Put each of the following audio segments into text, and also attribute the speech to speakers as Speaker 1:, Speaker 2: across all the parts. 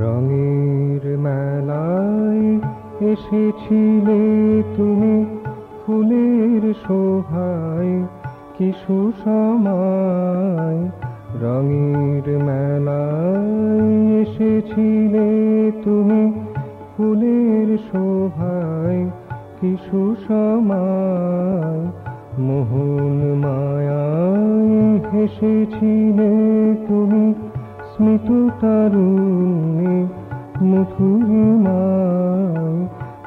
Speaker 1: রঙের মেলায় এসেছিলে তুমি, ফুলের শোভায় কি সুসময়। রঙের মেলায় এসেছিলে তুমি, ফুলের শোভায় কি সুসময়। মোহন মায়ায় হেসেছিলে তুমি, স্মিত তারুণ্যে মধুরিমায়।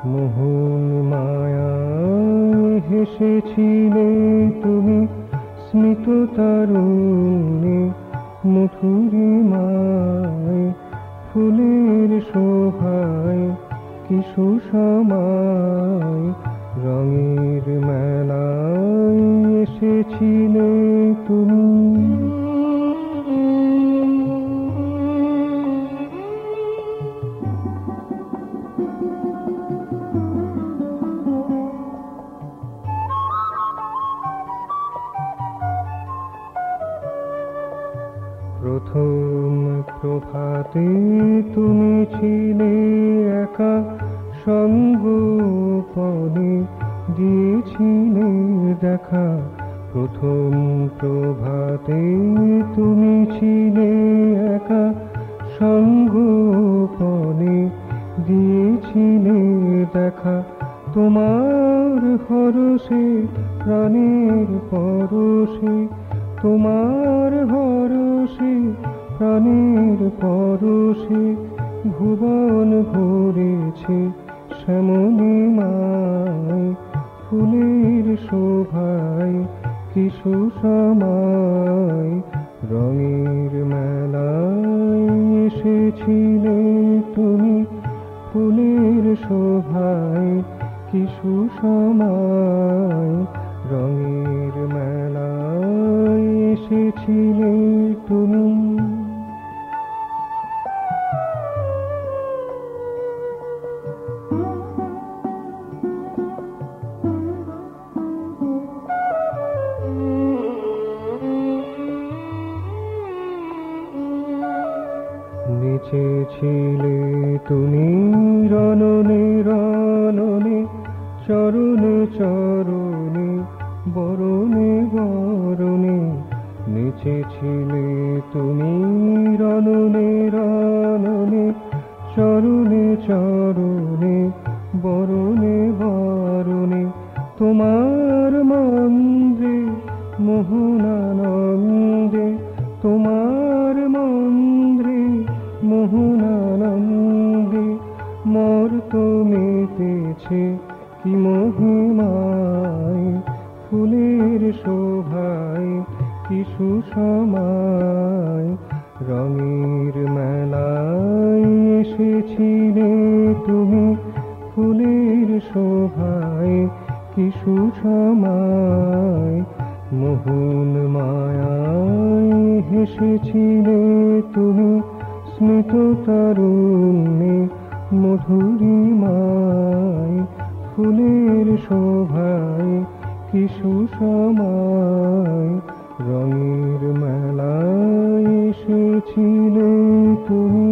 Speaker 1: মোহন মায়ায় হেসেছিলে তুমি, স্মিত তারুণ্যে মধুরিমায়। ফুলের শোভায় কি সুসময়। রঙের মেলায় এসেছিলে তুমি। প্রথম প্রভাতে তুমি ছিলে একা, সঙ্গোপনে দিয়েছিলে দেখা। প্রথম প্রভাতে তুমি ছিলে একা, সঙ্গোপনে দিয়েছিলে দেখা। তোমার হরষে প্রাণের পরশে, তোমার হরষে প্রাণের পরশে ভুবন ভরেছে শ্যামলিমায়। ফুলের শোভায় কি সুসময়। রঙের মেলায় এসেছিলে তুমি, ফুলের শোভায় কি সুসময়। রঙের মেলায় এসেছিলে তুমি। নেচেছিলে তুমি রণনে রণনে, চরণে চরণে বরণে বরণে। নেচেছিলে তুমি রণনে রণনে, চরণে চরণে বরণে বরণে। তোমার মন্দ্রে মোহনানন্দে, তোমার মন্দ্রে মোহনানন্দে মর্ত মেতেছে কি মহিমায়। ফুলের শোভায় কি সুসময়। রঙের মেলায় এসেছিলে তুমি, ফুলের শোভায় কি সুসময়। মোহন মায়ায় হেসেছিলে তুমি, স্মিত তারুণ্যে মধুরিমায়। ফুলের শোভায় কি সুসময়। রঙের মেলায় এসেছিলে তুমি।